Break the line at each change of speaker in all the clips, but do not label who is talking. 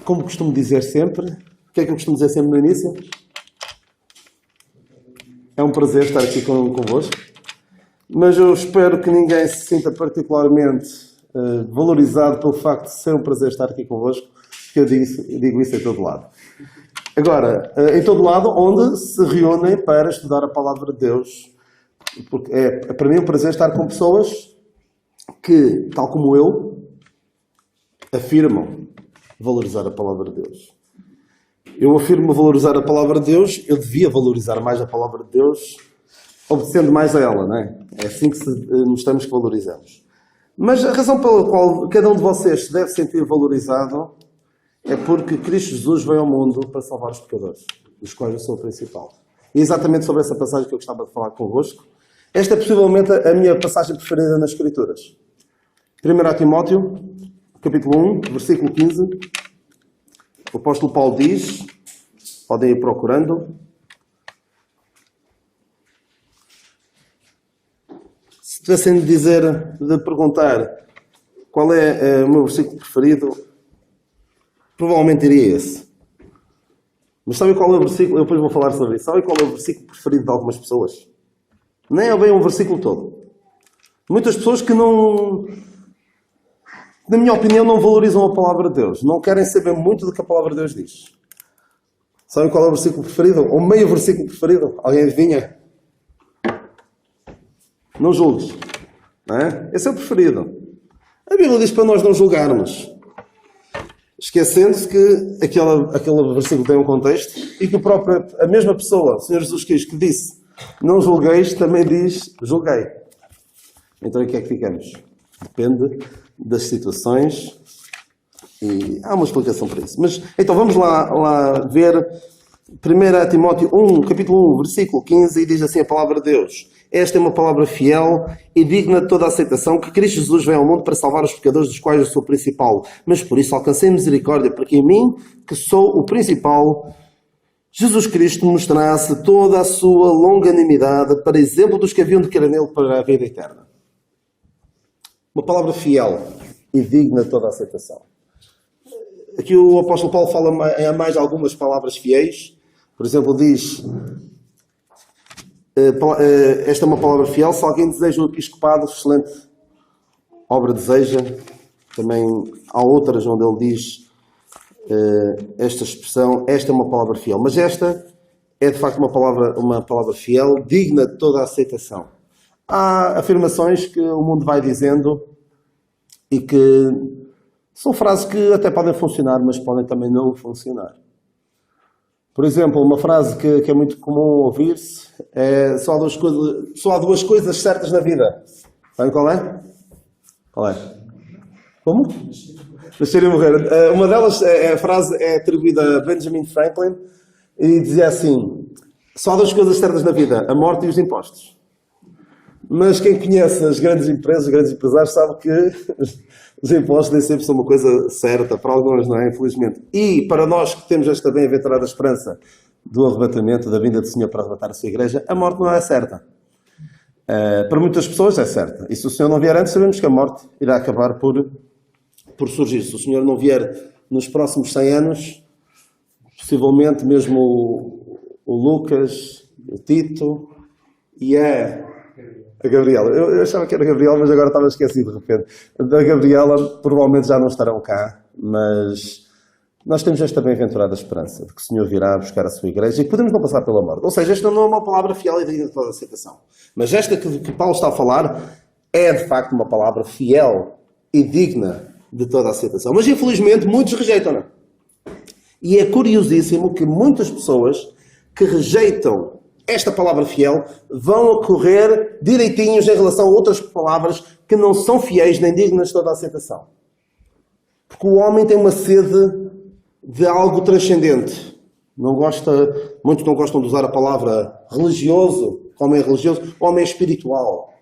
Como costumo dizer sempre, o que é que eu costumo dizer sempre no início? É um prazer estar aqui convosco, mas eu espero que ninguém se sinta particularmente valorizado pelo facto de ser um prazer estar aqui convosco, porque eu digo isso em todo lado. Agora, em todo lado onde se reúnem para estudar a Palavra de Deus, porque é para mim um prazer estar com pessoas que, tal como eu, afirmam valorizar a Palavra de Deus. Eu afirmo valorizar a Palavra de Deus, eu devia valorizar mais a Palavra de Deus, obedecendo mais a ela, não é? É assim que mostramos que valorizamos. Mas a razão pela qual cada um de vocês se deve sentir valorizado é porque Cristo Jesus veio ao mundo para salvar os pecadores, dos quais eu sou o principal. E exatamente sobre essa passagem que eu gostava de falar convosco. Esta é possivelmente a minha passagem preferida nas Escrituras. 1 Timóteo, capítulo 1, versículo 15. O apóstolo Paulo diz, podem ir procurando. Se tivessem de perguntar qual é o meu versículo preferido, provavelmente diria esse. Mas sabem qual é o versículo? Eu depois vou falar sobre isso. Sabem qual é o versículo preferido de algumas pessoas? Nem é bem um versículo todo. Muitas pessoas que não, na minha opinião, não valorizam a Palavra de Deus. Não querem saber muito do que a Palavra de Deus diz. Sabem qual é o versículo preferido? Ou meio versículo preferido? Alguém adivinha? Não julgues. Não é? Esse é o preferido. A Bíblia diz para nós não julgarmos. Esquecendo-se que aquele versículo tem um contexto e que a mesma pessoa, o Senhor Jesus Cristo, que disse não julgueis, também diz julguei. Então, o que é que ficamos? Depende das situações e há uma explicação para isso. Mas, então, vamos lá ver 1 Timóteo 1, capítulo 1, versículo 15, e diz assim a palavra de Deus. Esta é uma palavra fiel e digna de toda a aceitação, que Cristo Jesus veio ao mundo para salvar os pecadores, dos quais eu sou o principal. Mas por isso alcancei misericórdia, para que em mim, que sou o principal, Jesus Cristo mostrasse toda a sua longanimidade, para exemplo dos que haviam de crer nele para a vida eterna. Uma palavra fiel e digna de toda a aceitação. Aqui o apóstolo Paulo fala em mais algumas palavras fiéis. Por exemplo, diz... esta é uma palavra fiel. Se alguém deseja o episcopado, excelente obra deseja. Também há outras onde ele diz esta expressão, esta é uma palavra fiel. Mas esta é de facto uma palavra fiel, digna de toda a aceitação. Há afirmações que o mundo vai dizendo e que são frases que até podem funcionar, mas podem também não funcionar. Por exemplo, uma frase que é muito comum ouvir-se é só há duas coisas certas na vida. Sabem qual é? Qual é? Como? Nascer e morrer. Uma delas, a frase é atribuída a Benjamin Franklin e dizia assim: só há duas coisas certas na vida, a morte e os impostos. Mas quem conhece as grandes empresas, os grandes empresários, sabe que os impostos nem sempre são uma coisa certa, para alguns não é, infelizmente. E para nós que temos esta bem-aventurada esperança do arrebatamento, da vinda do Senhor para arrebatar a sua igreja, a morte não é certa. Para muitas pessoas é certa. E se o Senhor não vier antes, sabemos que a morte irá acabar por surgir. Se o Senhor não vier nos próximos 100 anos, possivelmente mesmo o Lucas, o Tito e a Gabriela. Eu achava que era a Gabriela, mas agora estava esquecido de repente. Da Gabriela provavelmente já não estarão cá, mas nós temos esta bem-aventurada esperança de que o Senhor virá buscar a sua igreja e que podemos não passar pela morte. Ou seja, esta não é uma palavra fiel e digna de toda a aceitação. Mas esta que Paulo está a falar é de facto uma palavra fiel e digna de toda a aceitação. Mas infelizmente muitos rejeitam-na. E é curiosíssimo que muitas pessoas que rejeitam esta palavra fiel vão ocorrer direitinhos em relação a outras palavras que não são fiéis nem dignas de toda a aceitação. Porque o homem tem uma sede de algo transcendente. Muitos não gostam de usar a palavra religioso. O homem é religioso, o homem é espiritual.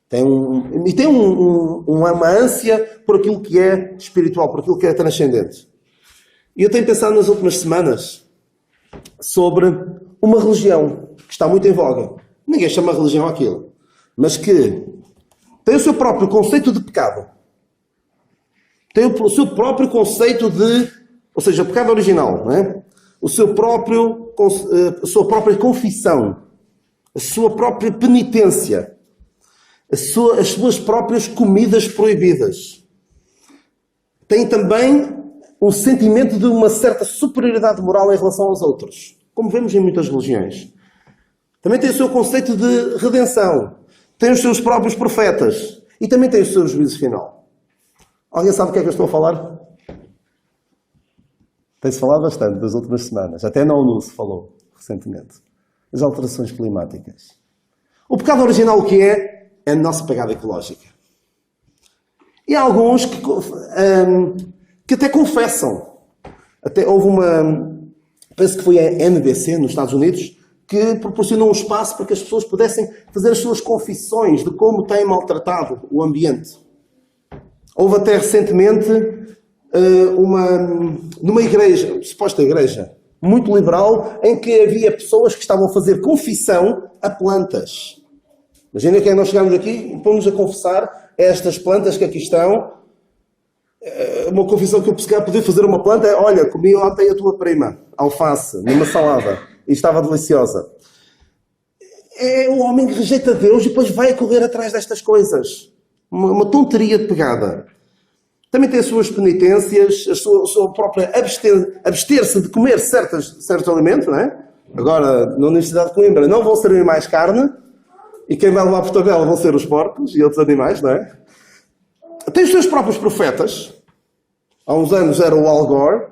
Tem uma ânsia por aquilo que é espiritual, por aquilo que é transcendente. E eu tenho pensado nas últimas semanas sobre uma religião que está muito em voga. Ninguém chama religião aquilo. Mas que tem o seu próprio conceito de pecado. Tem o seu próprio conceito de Ou seja, o pecado original, não é? A sua própria confissão, a sua própria penitência, as suas próprias comidas proibidas. Tem também um sentimento de uma certa superioridade moral em relação aos outros, como vemos em muitas religiões. Também tem o seu conceito de redenção, tem os seus próprios profetas e também tem o seu juízo final. Alguém sabe o que é que eu estou a falar? Tem-se falado bastante das últimas semanas, até na ONU se falou recentemente. As alterações climáticas. O pecado original o que é? É a nossa pegada ecológica. E há alguns que até confessam. Até houve penso que foi a NBC, nos Estados Unidos, que proporcionou um espaço para que as pessoas pudessem fazer as suas confissões de como têm maltratado o ambiente. Houve até recentemente numa igreja, suposta igreja, muito liberal, em que havia pessoas que estavam a fazer confissão a plantas. Imagina que nós chegamos aqui e pomos a confessar a estas plantas que aqui estão. Uma confissão que eu podia fazer a uma planta é: olha, comi ontem a tua prima, alface, numa salada, e estava deliciosa. É o homem que rejeita Deus e depois vai correr atrás destas coisas. Uma tonteria de pegada. Também tem as suas penitências, a sua própria abster-se de comer certos alimentos, não é? Agora, na Universidade de Coimbra, não vão servir mais carne, e quem vai levar por tabela vão ser os porcos e outros animais, não é? Tem os seus próprios profetas. Há uns anos era o Al Gore,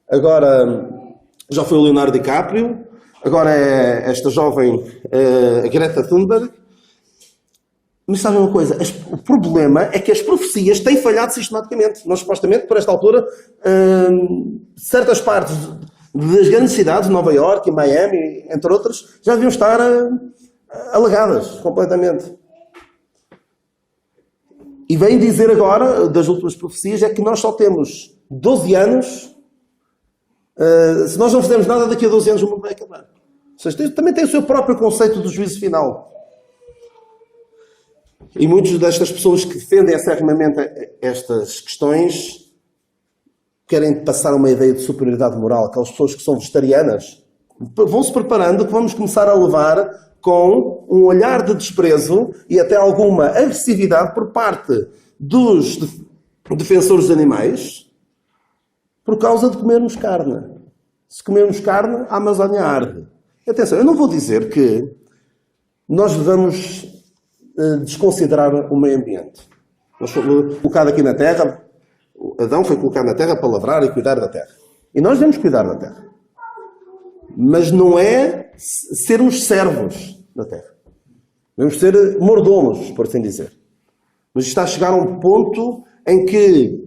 agora já foi o Leonardo DiCaprio, agora é esta jovem, a Greta Thunberg. Mas sabem uma coisa? O problema é que as profecias têm falhado sistematicamente. Nós, supostamente, por esta altura, certas partes das grandes cidades, Nova Iorque e Miami, entre outras, já deviam estar alagadas completamente. E vem dizer agora, das últimas profecias, é que nós só temos 12 anos. Se nós não fizermos nada, daqui a 12 anos o mundo vai acabar. Ou seja, também tem o seu próprio conceito do juízo final. E muitas destas pessoas que defendem acerrimamente estas questões querem passar uma ideia de superioridade moral. Aquelas pessoas que são vegetarianas vão-se preparando que vamos começar a levar com um olhar de desprezo e até alguma agressividade por parte dos defensores dos animais por causa de comermos carne. Se comermos carne, a Amazónia arde. Atenção, eu não vou dizer que nós devemos desconsiderar o meio ambiente. Nós fomos colocados aqui na Terra, Adão foi colocado na Terra para lavrar e cuidar da Terra. E nós devemos cuidar da Terra. Mas não é sermos servos da Terra. Devemos ser mordomos, por assim dizer. Mas está a chegar a um ponto em que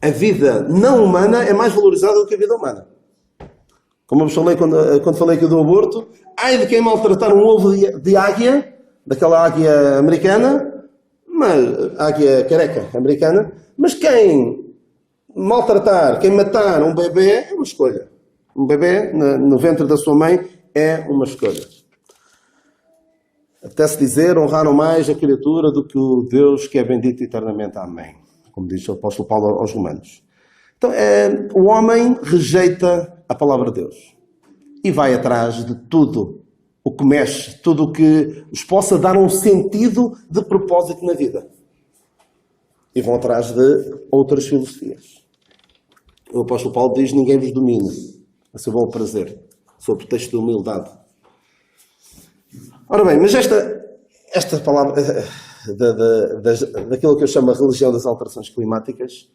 a vida não humana é mais valorizada do que a vida humana. Como eu falei quando falei aqui do aborto, ai de quem maltratar um ovo de águia, daquela águia americana, águia careca americana, mas quem maltratar, quem matar um bebê é uma escolha. Um bebê no ventre da sua mãe é uma escolha. Até-se dizer, honraram mais a criatura do que o Deus que é bendito eternamente. Amém. Como diz o apóstolo Paulo aos Romanos. Então, o homem rejeita a palavra de Deus e vai atrás de tudo o que mexe, tudo o que os possa dar um sentido de propósito na vida. E vão atrás de outras filosofias. O apóstolo Paulo diz: ninguém vos domina a seu bom prazer, sob o texto de humildade. Ora bem, mas esta palavra daquilo que eu chamo a religião das alterações climáticas,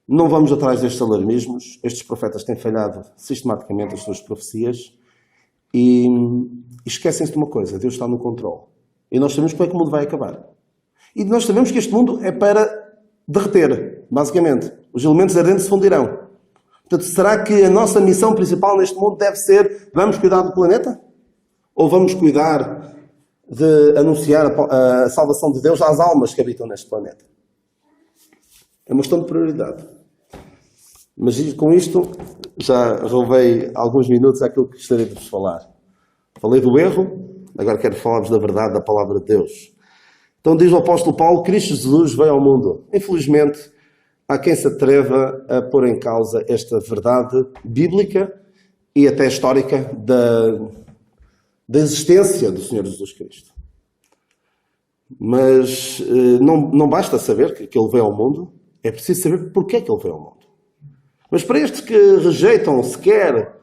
não vamos atrás destes alarmismos. Estes profetas têm falhado sistematicamente as suas profecias e esquecem-se de uma coisa: Deus está no controle. E nós sabemos como é que o mundo vai acabar. E nós sabemos que este mundo é para derreter, basicamente. Os elementos ardentes se fundirão. Portanto, será que a nossa missão principal neste mundo deve ser: vamos cuidar do planeta? Ou vamos cuidar de anunciar a salvação de Deus às almas que habitam neste planeta? É uma questão de prioridade. Mas com isto já roubei alguns minutos àquilo que gostaria de vos falar. Falei do erro, agora quero falar-vos da verdade da palavra de Deus. Então diz o apóstolo Paulo: Cristo Jesus veio ao mundo. Infelizmente, há quem se atreva a pôr em causa esta verdade bíblica e até histórica da existência do Senhor Jesus Cristo. Mas não basta saber que Ele veio ao mundo, é preciso saber porque é que Ele veio ao mundo. Mas para estes que rejeitam sequer,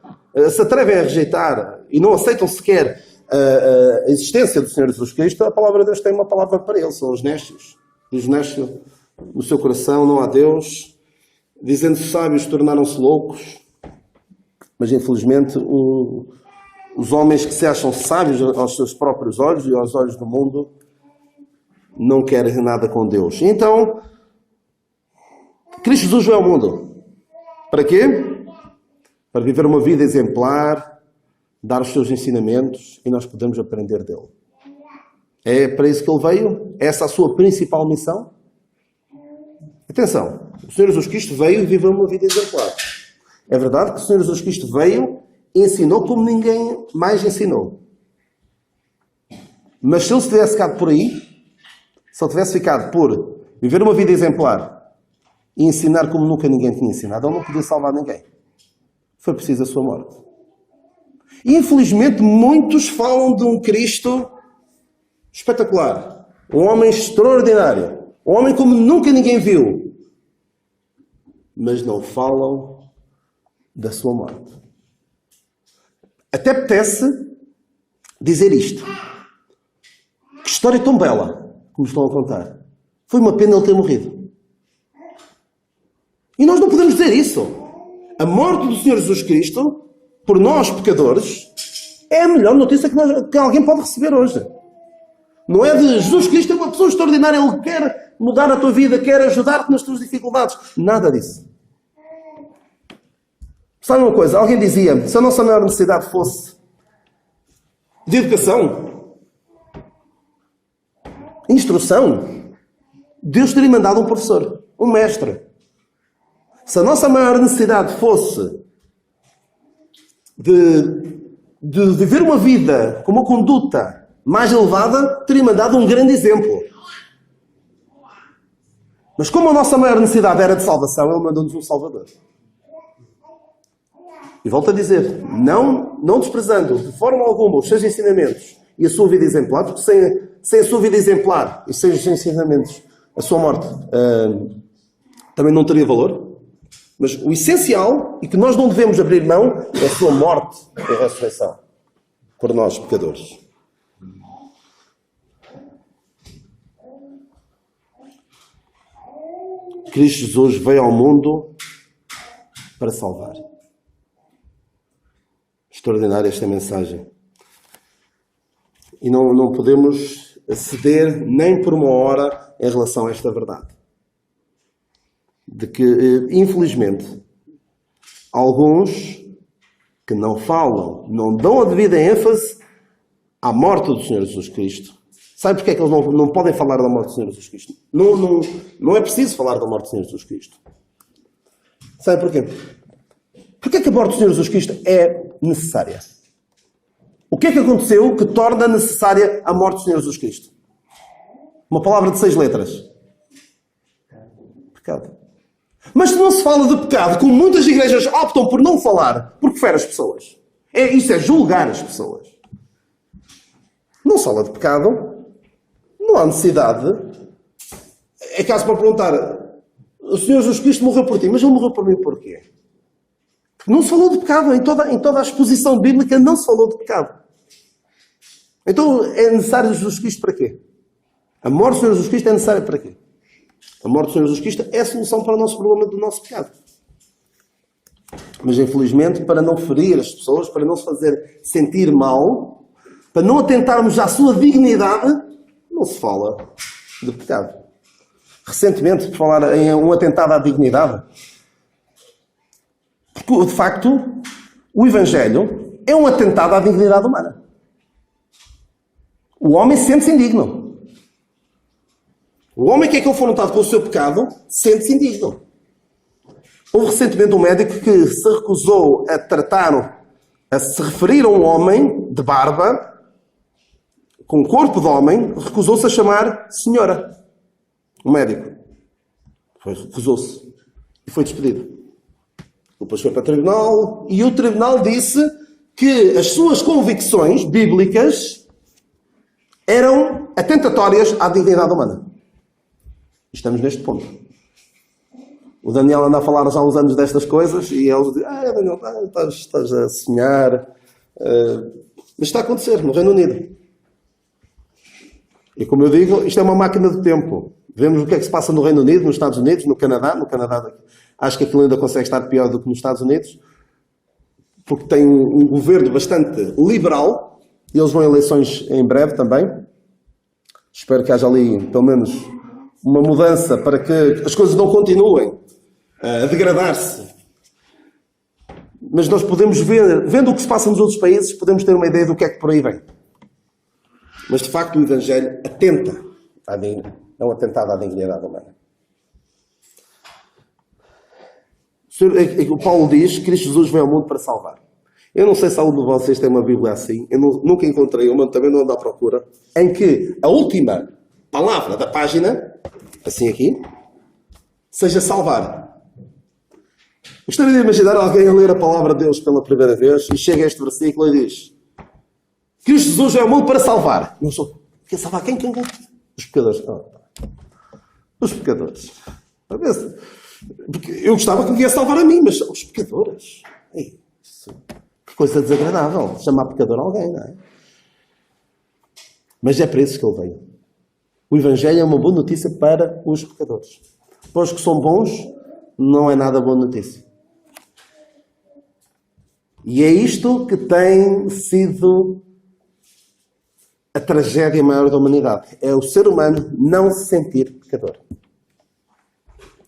se atrevem a rejeitar e não aceitam sequer a existência do Senhor Jesus Cristo, a palavra de Deus tem uma palavra para eles, são os nécios. Diz nécio, no seu coração não há Deus, dizendo-se sábios tornaram-se loucos. Mas infelizmente os homens que se acham sábios aos seus próprios olhos e aos olhos do mundo não querem nada com Deus. Então, Cristo Jesus veio ao mundo. Para quê? Para viver uma vida exemplar, dar os seus ensinamentos e nós podemos aprender dele. É para isso que ele veio? Essa é a sua principal missão? Atenção, o Senhor Jesus Cristo veio e viveu uma vida exemplar. É verdade que o Senhor Jesus Cristo veio e ensinou como ninguém mais ensinou. Mas se ele tivesse ficado por aí, se ele tivesse ficado por viver uma vida exemplar e ensinar como nunca ninguém tinha ensinado, ele não podia salvar ninguém. Foi preciso a sua morte. E infelizmente muitos falam de um Cristo espetacular. Um homem extraordinário. Um homem como nunca ninguém viu. Mas não falam da sua morte. Até apetece dizer isto. Que história tão bela que nos estão a contar. Foi uma pena ele ter morrido. E nós não podemos dizer isso. A morte do Senhor Jesus Cristo, por nós pecadores, é a melhor notícia que alguém pode receber hoje. Não é de Jesus Cristo é uma pessoa extraordinária, Ele quer mudar a tua vida, quer ajudar-te nas tuas dificuldades. Nada disso. Sabe uma coisa? Alguém dizia, se a nossa maior necessidade fosse de educação, instrução, Deus teria mandado um professor, um mestre. Se a nossa maior necessidade fosse de viver uma vida com uma conduta mais elevada, teria mandado um grande exemplo. Mas como a nossa maior necessidade era de salvação, Ele mandou-nos um Salvador. E volto a dizer, não desprezando de forma alguma os seus ensinamentos e a sua vida exemplar, porque sem a sua vida exemplar e sem os seus ensinamentos, a sua morte também não teria valor. Mas o essencial, e que nós não devemos abrir mão, é a sua morte e a ressurreição. Por nós, pecadores. Cristo Jesus veio ao mundo para salvar. Extraordinária esta mensagem. E não podemos ceder nem por uma hora em relação a esta verdade. De que, infelizmente, alguns que não falam, não dão a devida ênfase à morte do Senhor Jesus Cristo. Sabe porque é que eles não podem falar da morte do Senhor Jesus Cristo? Não é preciso falar da morte do Senhor Jesus Cristo. Sabe porquê? Porque é que a morte do Senhor Jesus Cristo é necessária? O que é que aconteceu que torna necessária a morte do Senhor Jesus Cristo? Uma palavra de 6 letras. Pecado. Mas se não se fala de pecado, como muitas igrejas optam por não falar, porque fere as pessoas. Isso é julgar as pessoas. Não se fala de pecado, não há necessidade. É caso para perguntar, o Senhor Jesus Cristo morreu por ti, mas Ele morreu por mim porquê? Porque não se falou de pecado, em toda a exposição bíblica não se falou de pecado. Então é necessário Jesus Cristo para quê? A morte do Senhor Jesus Cristo é necessária para quê? A morte do Senhor Jesus Cristo é a solução para o nosso problema do nosso pecado. Mas, infelizmente, para não ferir as pessoas, para não se fazer sentir mal, para não atentarmos à sua dignidade, não se fala de pecado. Recentemente, por falar em um atentado à dignidade, porque, de facto, o Evangelho é um atentado à dignidade humana. O homem sente-se indigno. O homem que é confrontado com o seu pecado sente-se indigno. Houve recentemente um médico que se recusou a se referir a um homem de barba, com corpo de homem, recusou-se a chamar senhora. Um médico. Recusou-se e foi despedido. Depois foi para o tribunal e o tribunal disse que as suas convicções bíblicas eram atentatórias à dignidade humana. Estamos neste ponto. O Daniel anda a falar já há uns anos destas coisas e eles dizem, Daniel, estás a sonhar. Mas está a acontecer no Reino Unido. E como eu digo, isto é uma máquina do tempo. Vemos o que é que se passa no Reino Unido, nos Estados Unidos, no Canadá. No Canadá acho que aquilo ainda consegue estar pior do que nos Estados Unidos, porque tem um governo bastante liberal. E eles vão a eleições em breve também. Espero que haja ali, pelo menos, uma mudança para que as coisas não continuem a degradar-se. Mas nós podemos ver, vendo o que se passa nos outros países, podemos ter uma ideia do que é que por aí vem. Mas, de facto, o Evangelho é um atentado à dignidade humana. O Paulo diz que Cristo Jesus veio ao mundo para salvar. Eu não sei se algum de vocês tem uma Bíblia assim. Eu nunca encontrei uma, também não ando à procura, em que a última palavra da página, assim aqui, seja salvar. Gostaria de imaginar alguém a ler a palavra de Deus pela primeira vez e chega a este versículo e diz: Cristo Jesus veio ao mundo para salvar. Eu sou. Quer salvar quem? Os pecadores. Os pecadores. Porque eu gostava que me viesse salvar a mim, mas os pecadores. Que coisa desagradável. Chamar pecador a alguém, não é? Mas é para isso que ele veio. O Evangelho é uma boa notícia para os pecadores. Para os que são bons, não é nada boa notícia. E é isto que tem sido a tragédia maior da humanidade. É o ser humano não se sentir pecador.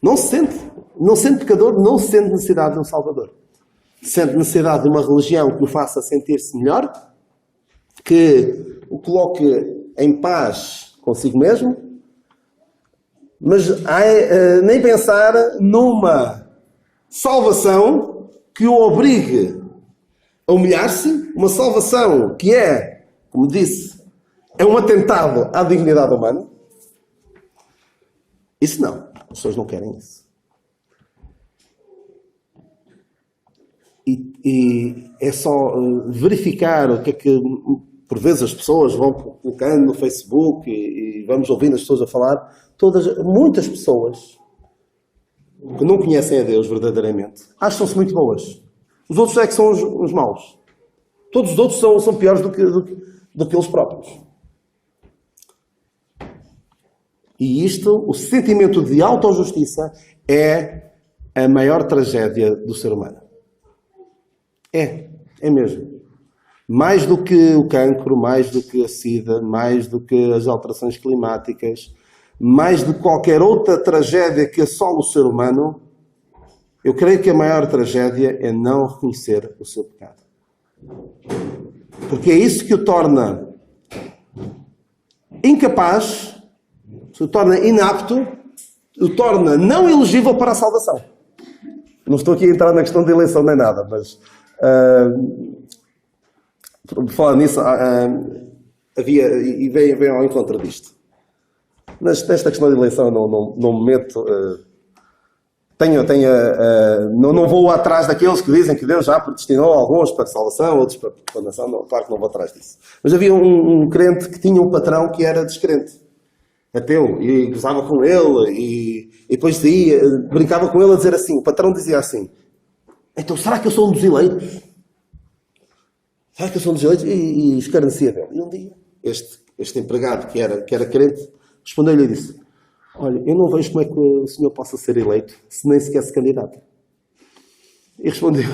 Não se sente pecador, não se sente necessidade de um Salvador. Sente necessidade de uma religião que o faça sentir-se melhor, que o coloque em paz consigo mesmo, mas nem pensar numa salvação que o obrigue a humilhar-se, uma salvação que é, como disse, é um atentado à dignidade humana. Isso não. As pessoas não querem isso. E é só verificar o que é que, por vezes, as pessoas vão colocando no Facebook e vamos ouvindo as pessoas a falar. Muitas pessoas que não conhecem a Deus verdadeiramente acham-se muito boas. Os outros é que são os maus. Todos os outros são piores do que eles próprios. E isto, o sentimento de autojustiça, é a maior tragédia do ser humano. É mesmo. Mais do que o cancro, mais do que a SIDA, mais do que as alterações climáticas, mais de qualquer outra tragédia que assola o ser humano, eu creio que a maior tragédia é não reconhecer o seu pecado. Porque é isso que o torna incapaz, o torna inapto, o torna não elegível para a salvação. Não estou aqui a entrar na questão da eleição nem nada, mas por falar nisso, havia, e vem ao encontro disto. Nesta questão de eleição não me meto. Não vou atrás daqueles que dizem que Deus já predestinou alguns para salvação, outros para condenação. Claro que não vou atrás disso. Mas havia um crente que tinha um patrão que era descrente, ateu, e gozava com ele, e depois brincava com ele a dizer assim. O patrão dizia assim: então será que eu sou um dos eleitos? Será que eu sou um dos eleitos? E escarnecia dele. E um dia, este empregado que era crente respondeu-lhe e disse: olha, eu não vejo como é que o senhor possa ser eleito se nem sequer se candidata. E respondeu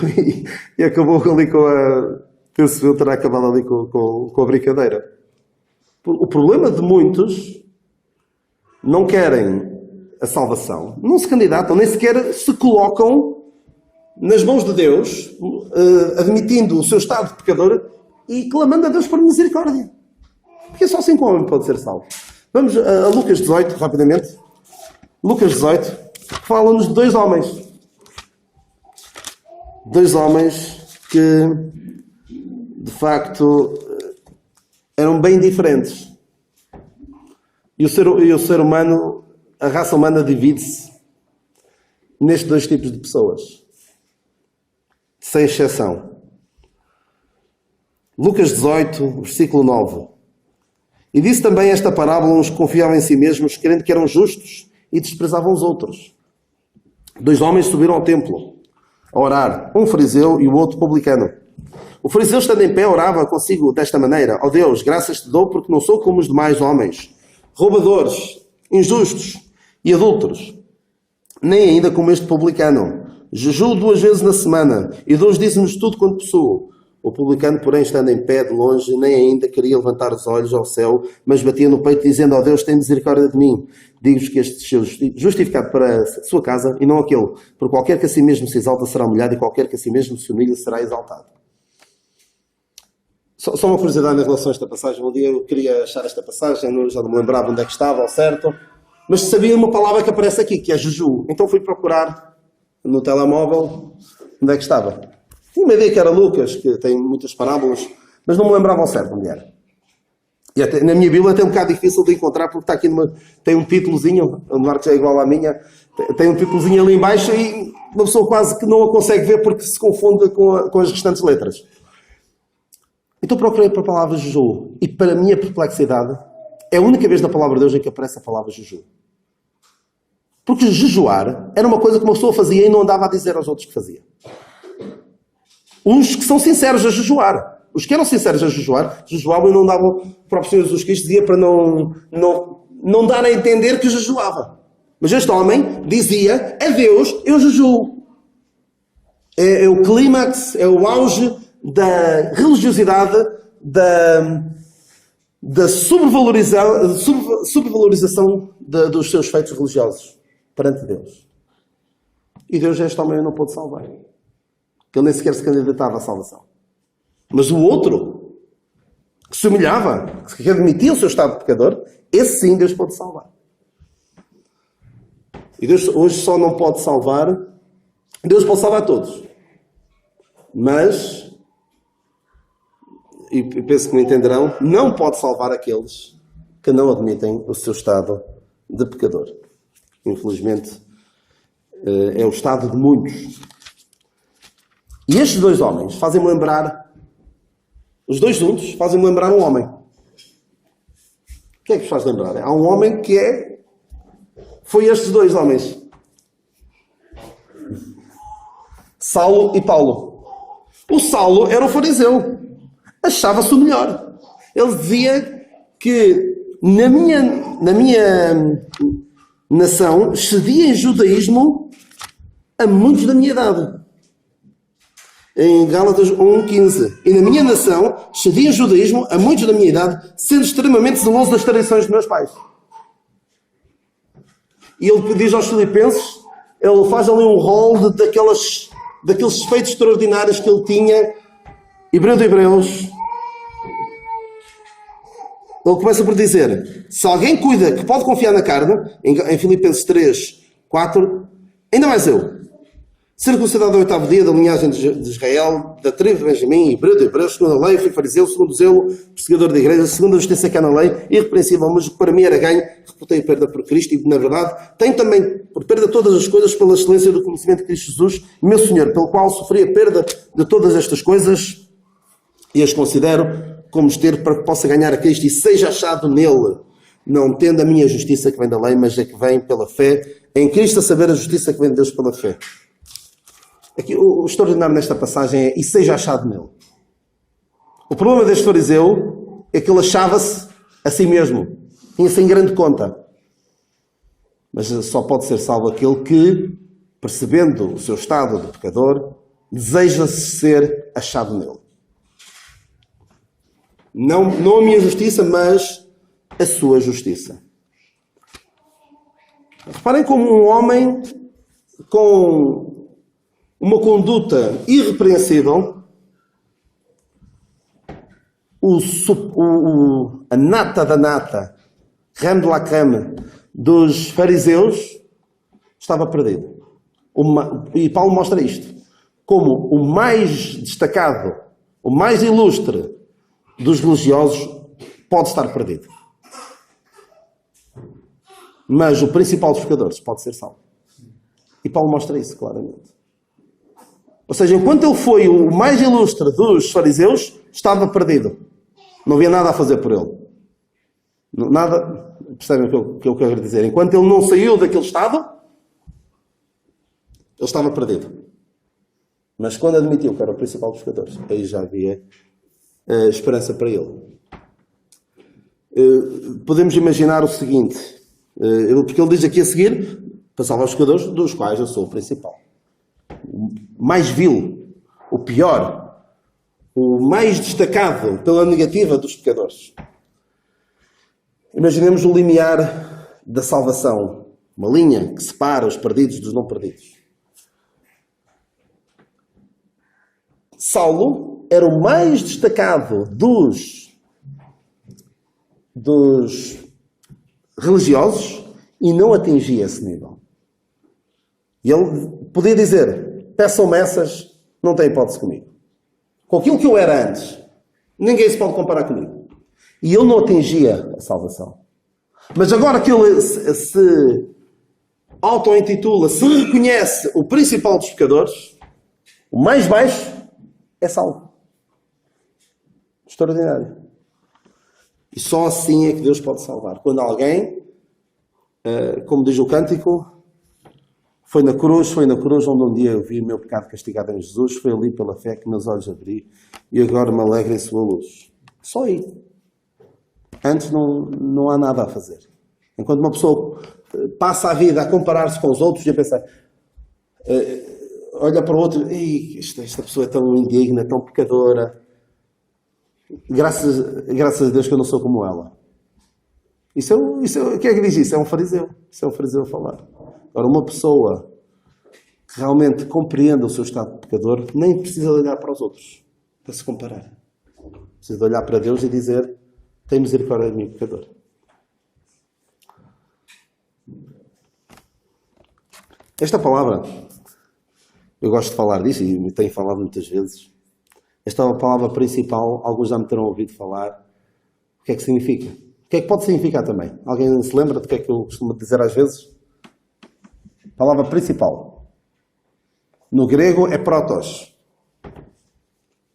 e acabou ali com a... Penso eu terá acabado ali com a brincadeira. O problema de muitos não querem a salvação, não se candidatam, nem sequer se colocam nas mãos de Deus, admitindo o seu estado de pecador e clamando a Deus por misericórdia. Porque só assim que o homem pode ser salvo. Vamos a Lucas 18, rapidamente. Lucas 18, que fala-nos de dois homens. Dois homens que, de facto, eram bem diferentes. E o ser humano, a raça humana divide-se nestes dois tipos de pessoas. Sem exceção. Lucas 18, versículo 9. E disse também esta parábola: uns confiavam em si mesmos, querendo que eram justos, e desprezavam os outros. 2 homens subiram ao templo a orar, um fariseu e o outro publicano. O fariseu, estando em pé, orava consigo desta maneira: ó Deus, graças te dou, porque não sou como os demais homens, roubadores, injustos e adúlteros, nem ainda como este publicano. Jejuo 2 vezes na semana e dou os dízimos de tudo quanto possuo. O publicano, porém, estando em pé de longe, nem ainda queria levantar os olhos ao céu, mas batia no peito, dizendo: ó Deus, tem misericórdia de mim. Digo-vos que este desceu justificado para a sua casa, e não aquele. Por qualquer que a si mesmo se exalta será humilhado, e qualquer que a si mesmo se humilha será exaltado. Só uma curiosidade em relação a esta passagem. Um dia eu queria achar esta passagem, já não me lembrava onde é que estava ao certo, mas sabia uma palavra que aparece aqui, que é jeju. Então fui procurar no telemóvel onde é que estava. Tinha uma ideia que era Lucas, que tem muitas parábolas, mas não me lembrava ao certo onde era. E até, na minha Bíblia é um bocado difícil de encontrar, porque está aqui tem um títulozinho, o Marcos é igual à minha, tem um títulozinho ali em baixo e uma pessoa quase que não a consegue ver porque se confunde com as restantes letras. Então procurei para a palavra jeju, e para a minha perplexidade, é a única vez na palavra de Deus em que aparece a palavra jeju. Porque jejuar era uma coisa que uma pessoa fazia e não andava a dizer aos outros que fazia. Uns que são sinceros a jejuar. Os que eram sinceros a jejuar, jejuavam e não davam. O próprio Senhor Jesus Cristo dizia para não dar a entender que jejuava. Mas este homem dizia: a Deus eu jejuo. É o clímax, é o auge da religiosidade, da subvalorização dos seus feitos religiosos perante Deus. E Deus, este homem, não pôde salvar. Que ele nem sequer se candidatava à salvação. Mas o outro, que se humilhava, que admitia o seu estado de pecador, esse sim Deus pode salvar. E Deus hoje só não pode salvar, Deus pode salvar todos. Mas, e penso que me entenderão, não pode salvar aqueles que não admitem o seu estado de pecador. Infelizmente, é o estado de muitos. E estes 2 homens fazem-me lembrar, os 2 juntos fazem-me lembrar um homem. O que é que vos faz lembrar? Há um homem que foi estes 2 homens. Saulo e Paulo. O Saulo era o fariseu. Achava-se o melhor. Ele dizia que na minha nação cedia em judaísmo a muitos da minha idade. Em Gálatas 1:15. E na minha nação cedia em judaísmo a muitos da minha idade, sendo extremamente zeloso das tradições dos meus pais. E ele diz aos Filipenses, ele faz ali um rol daqueles feitos extraordinários que ele tinha. Hebreu de Hebreus. Ele começa por dizer: se alguém cuida que pode confiar na carne, em Filipenses 3:4, ainda mais eu, circuncidado ao 8º dia da linhagem de Israel, da tribo de Benjamim, hebreu de Hebreus, segundo a lei, fui fariseu, segundo o zelo, perseguidor da igreja, segundo a justiça que há na lei, irrepreensível, mas que para mim era ganho, reputei a perda por Cristo, e na verdade tenho também por perda todas as coisas pela excelência do conhecimento de Cristo Jesus, meu Senhor, pelo qual sofri a perda de todas estas coisas, e as considero como ter para que possa ganhar a Cristo e seja achado nele, não tendo a minha justiça que vem da lei, mas a que vem pela fé, em Cristo, a saber a justiça que vem de Deus pela fé. Aqui, o extraordinário nesta passagem é: e seja achado nele. O problema deste fariseu é que ele achava-se a si mesmo, tinha-se em grande conta. Mas só pode ser salvo aquele que, percebendo o seu estado de pecador, deseja ser achado nele. Não a minha justiça, mas a sua justiça. Reparem como um homem com uma conduta irrepreensível, a nata da nata, creme de la creme dos fariseus, estava perdido. E Paulo mostra isto. Como o mais destacado, o mais ilustre dos religiosos pode estar perdido. Mas o principal dos pecadores pode ser salvo. E Paulo mostra isso claramente. Ou seja, enquanto ele foi o mais ilustre dos fariseus, estava perdido. Não havia nada a fazer por ele. Nada, percebem o que eu quero dizer? Enquanto ele não saiu daquele estado, ele estava perdido. Mas quando admitiu que era o principal dos pecadores, aí já havia esperança para ele. Podemos imaginar o seguinte, porque ele diz aqui a seguir, para salvar os pecadores, dos quais eu sou o principal. O mais vil, o pior, o mais destacado pela negativa dos pecadores. Imaginemos o limiar da salvação, uma linha que separa os perdidos dos não perdidos. Saulo era o mais destacado dos religiosos e não atingia esse nível. E ele podia dizer, peçam-me essas, não tem hipótese comigo. Com aquilo que eu era antes, ninguém se pode comparar comigo. E ele não atingia a salvação. Mas agora que ele se auto-intitula, se reconhece o principal dos pecadores, o mais baixo é salvo. Extraordinário. E só assim é que Deus pode salvar. Quando alguém, como diz o cântico, foi na cruz onde um dia eu vi o meu pecado castigado em Jesus, foi ali pela fé que meus olhos abri e agora me alegro em sua luz. Só aí. Antes não há nada a fazer. Enquanto uma pessoa passa a vida a comparar-se com os outros e a pensar, olha para o outro, esta pessoa é tão indigna, tão pecadora. Graças a Deus que eu não sou como ela. Quem é que diz isso? É um fariseu. Isso é um fariseu a falar. Agora, uma pessoa que realmente compreenda o seu estado de pecador, nem precisa de olhar para os outros para se comparar. Precisa de olhar para Deus e dizer, tem misericórdia de mim, pecador. Esta palavra, eu gosto de falar disso e tenho falado muitas vezes. Esta é uma palavra principal, alguns já me terão ouvido falar. O que é que significa? O que é que pode significar também? Alguém se lembra do que é que eu costumo dizer às vezes? Palavra principal. No grego é protos.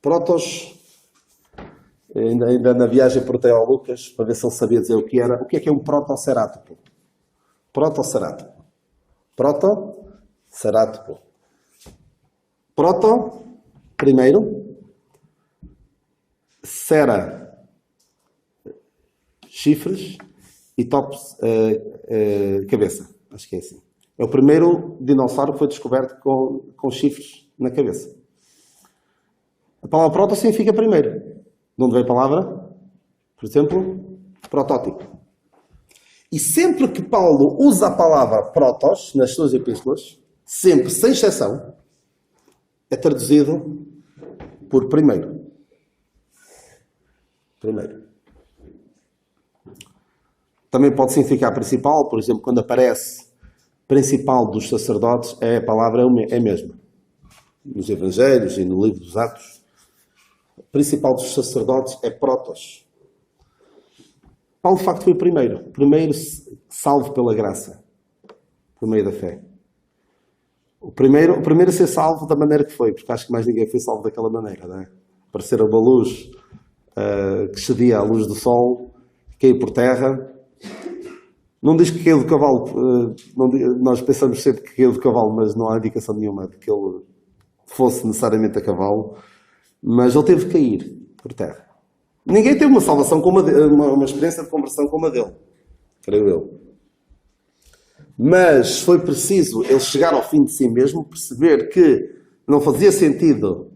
Protos, ainda na viagem perguntei ao Lucas, para ver se ele sabia dizer o que era. O que é um protocerátopo? Protocerátopo. Protocerátopo. Proto, primeiro. Cera, chifres. E topos, cabeça. Acho que é assim. É o primeiro dinossauro que foi descoberto com chifres na cabeça. A palavra proto significa primeiro. De onde vem a palavra? Por exemplo, protótipo. E sempre que Paulo usa a palavra protos nas suas epístolas, sempre, sem exceção, é traduzido por primeiro. Primeiro. Também pode significar principal, por exemplo, quando aparece principal dos sacerdotes, a palavra é a mesma. Nos Evangelhos e no livro dos Atos, o principal dos sacerdotes é protos. Paulo, de facto, foi o primeiro salvo pela graça, por meio da fé. O primeiro a ser salvo da maneira que foi, porque acho que mais ninguém foi salvo daquela maneira, não é? Aparecer uma luz que cedia à luz do sol, caiu por terra. Não diz que caiu do cavalo, nós pensamos sempre que caiu do cavalo, mas não há indicação nenhuma de que ele fosse necessariamente a cavalo, mas ele teve que cair por terra. Ninguém teve uma salvação como uma experiência de conversão como a dele, creio eu. Mas foi preciso ele chegar ao fim de si mesmo, perceber que não fazia sentido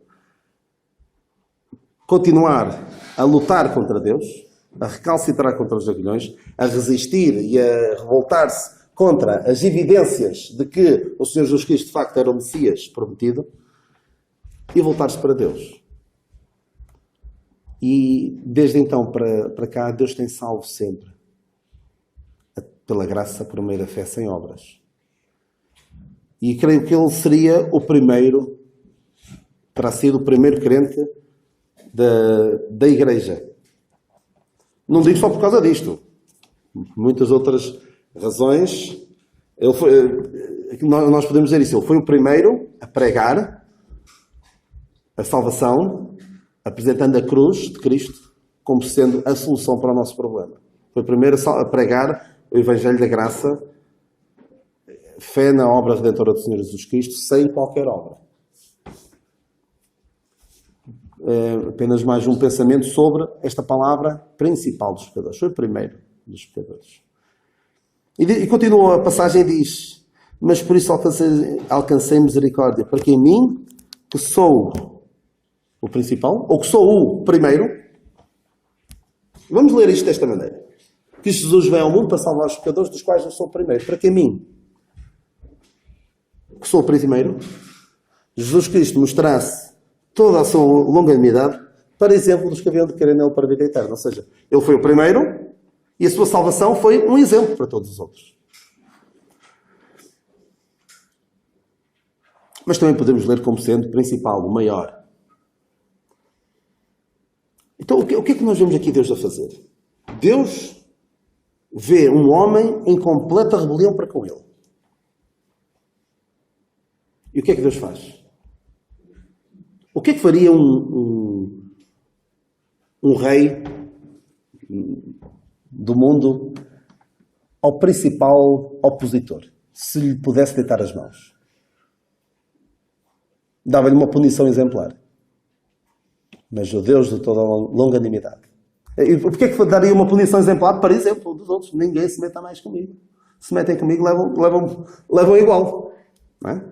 continuar a lutar contra Deus, a recalcitrar contra os aguilhões, a resistir e a revoltar-se contra as evidências de que o Senhor Jesus Cristo de facto era o Messias prometido, e voltar-se para Deus. E desde então para cá, Deus tem salvo sempre. Pela graça, por meio da fé, sem obras. E creio que ele seria o primeiro, terá sido o primeiro crente da Igreja. Não digo só por causa disto. Muitas outras razões. nós podemos dizer isso, ele foi o primeiro a pregar a salvação, apresentando a cruz de Cristo como sendo a solução para o nosso problema. Foi o primeiro a pregar o Evangelho da Graça, fé na obra redentora do Senhor Jesus Cristo, sem qualquer obra. Apenas mais um pensamento sobre esta palavra principal dos pecadores. Foi o primeiro dos pecadores. E continua a passagem e diz: mas por isso alcancei misericórdia, para que em mim, que sou o principal, ou que sou o primeiro, vamos ler isto desta maneira: que Jesus veio ao mundo para salvar os pecadores, dos quais eu sou o primeiro. Para que em mim, que sou o primeiro, Jesus Cristo mostrasse toda a sua longanimidade, para exemplo dos que haviam de querer nele para a vida eterna. Ou seja, ele foi o primeiro e a sua salvação foi um exemplo para todos os outros. Mas também podemos ler como sendo o principal, o maior. Então, o que é que nós vemos aqui Deus a fazer? Deus vê um homem em completa rebelião para com ele. E o que é que Deus faz? O que é que faria um rei do mundo ao principal opositor, se lhe pudesse deitar as mãos? Dava-lhe uma punição exemplar. Mas o Deus de toda a longanimidade. E porquê é que daria uma punição exemplar? Para exemplo dos outros. Ninguém se meta mais comigo. Se metem comigo, levam igual. Não é?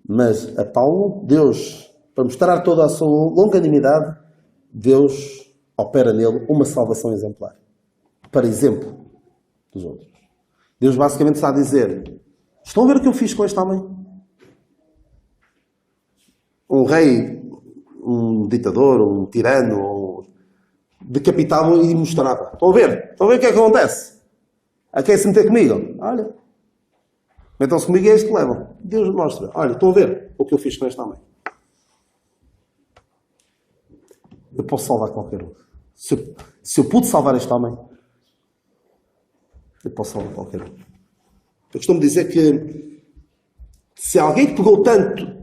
Mas a Paulo, Deus, para mostrar toda a sua longanimidade, Deus opera nele uma salvação exemplar. Para exemplo dos outros. Deus basicamente está a dizer: estão a ver o que eu fiz com este homem? Um rei, um ditador, um tirano, decapitava e mostrava. Estão a ver? Estão a ver o que é que acontece? A quem se meter comigo? Olha, metam-se comigo e é isto que levam. Deus mostra. Olha, estão a ver o que eu fiz com este homem? Eu posso salvar qualquer um. Se eu pude salvar este homem, eu posso salvar qualquer um. Eu costumo dizer que se alguém pecou tanto,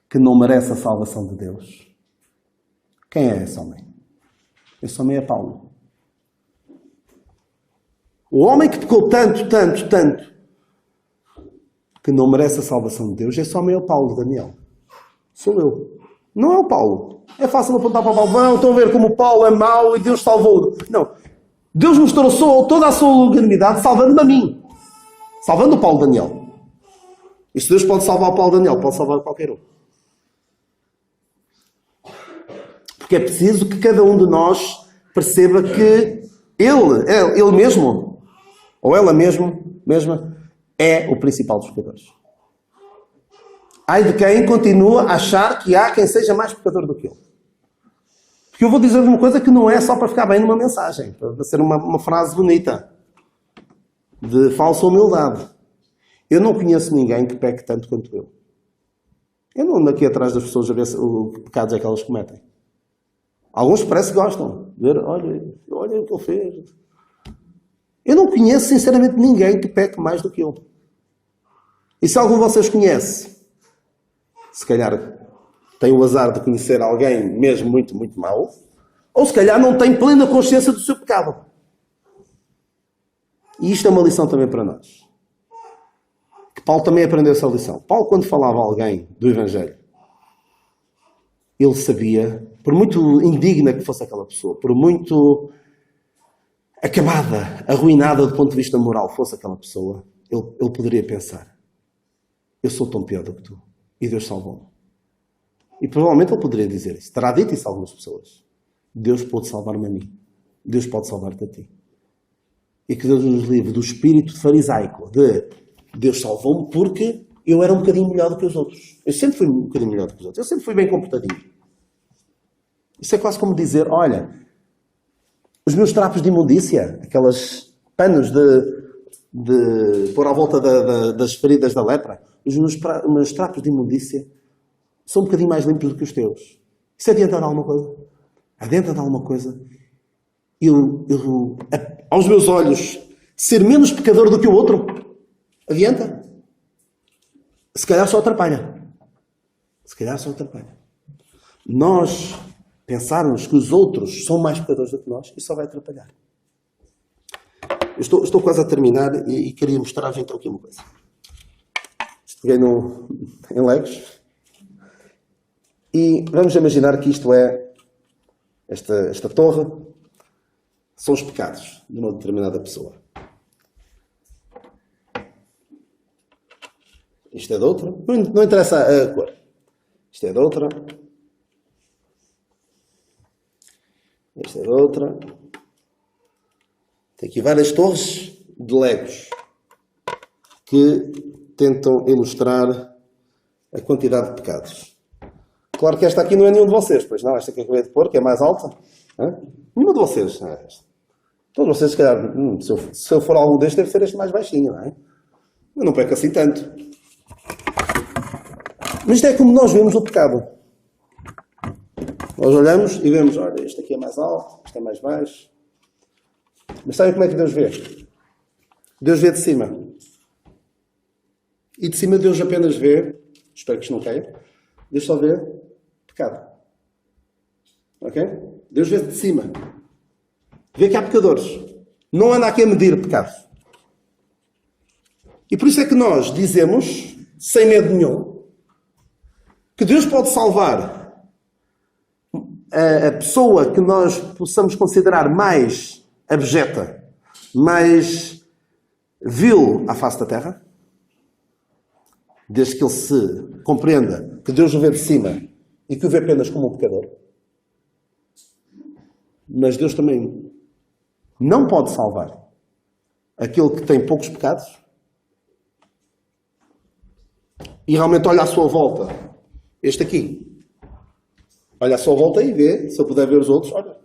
que não merece a salvação de Deus, quem é esse homem? Esse homem é Paulo. O homem que pecou tanto, que não merece a salvação de Deus, esse homem é o Paulo, Daniel. Sou eu. Não é o Paulo. É fácil apontar para o Paulo. Não, estão a ver como o Paulo é mau e Deus salvou-o. Não. Deus mostrou toda a sua longanimidade salvando-me a mim. Salvando o Paulo Daniel. E se Deus pode salvar o Paulo Daniel, pode salvar qualquer um. Porque é preciso que cada um de nós perceba que ele mesmo, ou ela mesma, é o principal dos pecadores. Ai de quem continua a achar que há quem seja mais pecador do que ele. Porque eu vou dizer-lhe uma coisa que não é só para ficar bem numa mensagem, para ser uma frase bonita, de falsa humildade. Eu não conheço ninguém que peque tanto quanto eu. Eu não ando aqui atrás das pessoas a ver que pecados é que elas cometem. Alguns parece que gostam. Ver, olha o que ele fez. Eu não conheço, sinceramente, ninguém que peque mais do que eu. E se algum de vocês conhece, se calhar tem o azar de conhecer alguém mesmo muito, muito mau, ou se calhar não tem plena consciência do seu pecado. E isto é uma lição também para nós. Que Paulo também aprendeu essa lição. Paulo, quando falava a alguém do Evangelho, ele sabia, por muito indigna que fosse aquela pessoa, por muito acabada, arruinada do ponto de vista moral fosse aquela pessoa, ele poderia pensar: eu sou tão pior do que tu, e Deus salvou-me. E provavelmente ele poderia dizer isso. Terá dito isso a algumas pessoas. Deus pode salvar-me a mim. Deus pode salvar-te a ti. E que Deus nos livre do espírito farisaico de Deus salvou-me porque eu era um bocadinho melhor do que os outros. Eu sempre fui um bocadinho melhor do que os outros. Eu sempre fui bem comportadinho. Isso é quase como dizer: olha, os meus trapos de imundícia, aqueles panos de pôr à volta das feridas da lepra, os meus trapos de imundícia são um bocadinho mais limpos do que os teus. Isso adianta de alguma coisa? Adianta de alguma coisa? aos meus olhos, ser menos pecador do que o outro, adianta? Se calhar só atrapalha. Se calhar só atrapalha. Nós pensarmos que os outros são mais pecadores do que nós, isso só vai atrapalhar. Eu estou quase a terminar e queria mostrar-vos então aqui uma coisa. Peguei em Legos. E vamos imaginar que isto é esta torre. São os pecados de uma determinada pessoa. Isto é de outra. Não interessa a cor. Isto é de outra. Isto é de outra. Tem aqui várias torres de Legos que tentam ilustrar a quantidade de pecados. Claro que esta aqui não é nenhum de vocês, pois não, esta que eu acabei de pôr, que é mais alta. Nenhuma de vocês. Não é esta. Todos vocês, se calhar, se eu for algum destes, deve ser este mais baixinho, não é? Mas não peca assim tanto. Mas isto é como nós vemos o pecado. Nós olhamos e vemos, olha, este aqui é mais alto, este é mais baixo. Mas sabem como é que Deus vê? Deus vê de cima. E de cima Deus apenas vê, espero que isto não caia, Deus só vê pecado. Ok? Deus vê de cima. Vê que há pecadores. Não anda aqui a medir pecados. E por isso é que nós dizemos, sem medo nenhum, que Deus pode salvar a pessoa que nós possamos considerar mais abjeta, mais vil à face da terra, desde que ele se compreenda que Deus o vê de cima e que o vê apenas como um pecador. Mas Deus também não pode salvar aquele que tem poucos pecados e realmente olha à sua volta. Este aqui. Olha à sua volta e vê, se eu puder ver os outros, olha,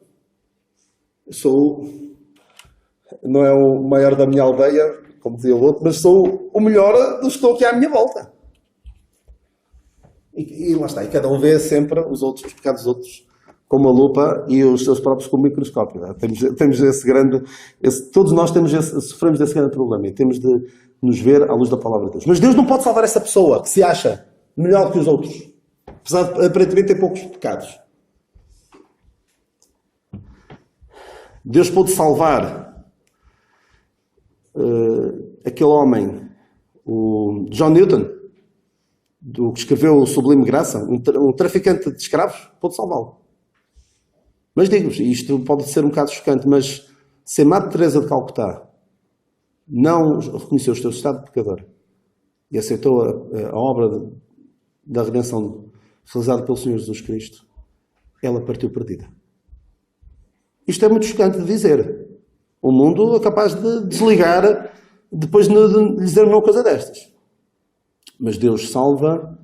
eu sou, não é o maior da minha aldeia, como dizia o outro, mas sou o melhor dos que estão aqui à minha volta. E lá está, e cada um vê sempre os pecados dos outros com uma lupa e os seus próprios com um microscópio. Temos esse grande, todos nós sofremos desse grande problema e temos de nos ver à luz da palavra de Deus. Mas Deus não pode salvar essa pessoa que se acha melhor que os outros, apesar de aparentemente ter poucos pecados. Deus pôde salvar aquele homem, o John Newton, que escreveu o Sublime Graça, um traficante de escravos, pôde salvá-lo. Mas digo-vos, isto pode ser um bocado chocante, mas se a Madre Teresa de Calcutá não reconheceu o seu estado de pecador e aceitou a obra da redenção realizada pelo Senhor Jesus Cristo, ela partiu perdida. Isto é muito chocante de dizer. O mundo é capaz de desligar depois de lhe dizer uma coisa destas. Mas Deus salva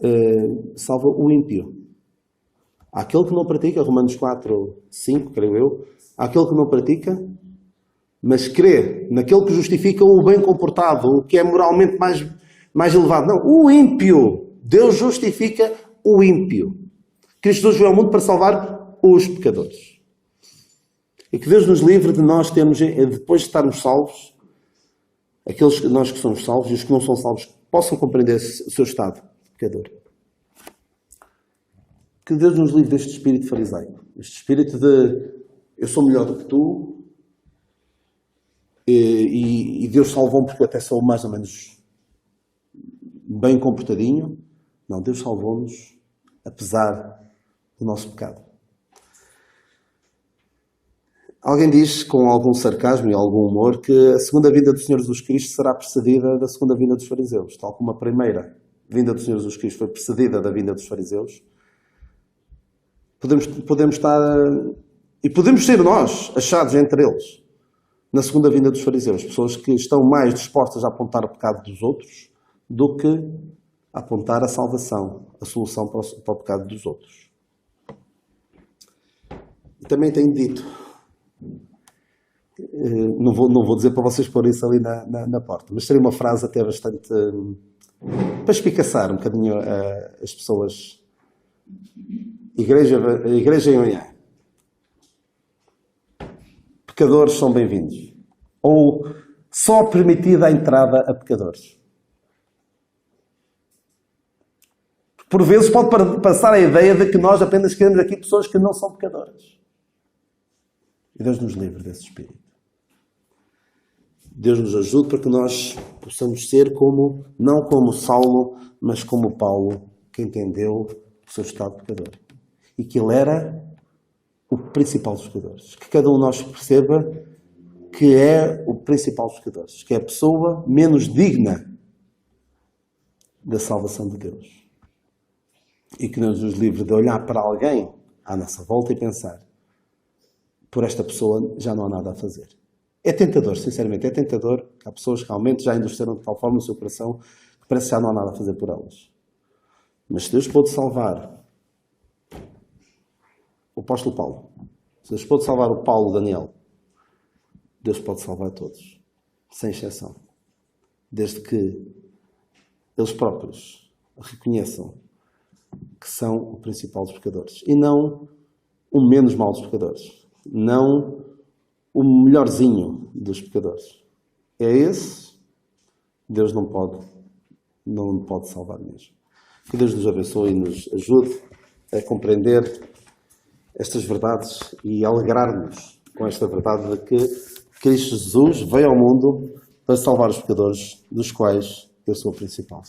o ímpio. Há aquele que não pratica, Romanos 4, 5, creio eu, há aquele que não pratica, mas crê naquele que justifica o bem comportado, o que é moralmente mais elevado. Não, o ímpio. Deus justifica o ímpio. Cristo Jesus veio ao mundo para salvar os pecadores. E que Deus nos livre de nós termos, depois de estarmos salvos, aqueles nós que somos salvos e os que não são salvos possam compreender o seu estado de pecador. Que Deus nos livre deste espírito farisaico. Este espírito de eu sou melhor do que tu e Deus salvou-me porque eu até sou mais ou menos bem comportadinho. Não, Deus salvou-nos apesar do nosso pecado. Alguém diz, com algum sarcasmo e algum humor, que a segunda vinda do Senhor Jesus Cristo será precedida da segunda vinda dos fariseus, tal como a primeira vinda do Senhor Jesus Cristo foi precedida da vinda dos fariseus. Podemos estar, e podemos ser nós, achados entre eles, na segunda vinda dos fariseus, pessoas que estão mais dispostas a apontar o pecado dos outros do que a apontar a salvação, a solução para o pecado dos outros. E também tenho dito, não vou dizer para vocês pôr isso ali na porta, mas seria uma frase até bastante para espicaçar um bocadinho as pessoas. Igreja em manhã. pecadores são bem-vindos. Ou só permitida a entrada a pecadores. Por vezes pode passar a ideia de que nós apenas queremos aqui pessoas que não são pecadoras. E Deus nos livre desse espírito. Deus nos ajude para que nós possamos ser como, não como Saulo, mas como Paulo, que entendeu o seu estado de pecador. E que ele era o principal dos pecadores. Que cada um de nós perceba que é o principal dos pecadores. Que é a pessoa menos digna da salvação de Deus. E que Deus nos livre de olhar para alguém à nossa volta e pensar: por esta pessoa já não há nada a fazer. É tentador, sinceramente, é tentador que há pessoas que realmente já endureceram de tal forma no seu coração que parece que já não há nada a fazer por elas. Mas se Deus pôde salvar o apóstolo Paulo, se Deus pôde salvar o Paulo Daniel, Deus pode salvar todos, sem exceção. Desde que eles próprios reconheçam que são o principal dos pecadores. E não o menos mau dos pecadores. Não o melhorzinho dos pecadores. É esse, Deus não pode salvar mesmo. Que Deus nos abençoe e nos ajude a compreender estas verdades e alegrar-nos com esta verdade de que Cristo Jesus veio ao mundo para salvar os pecadores, dos quais eu sou o principal.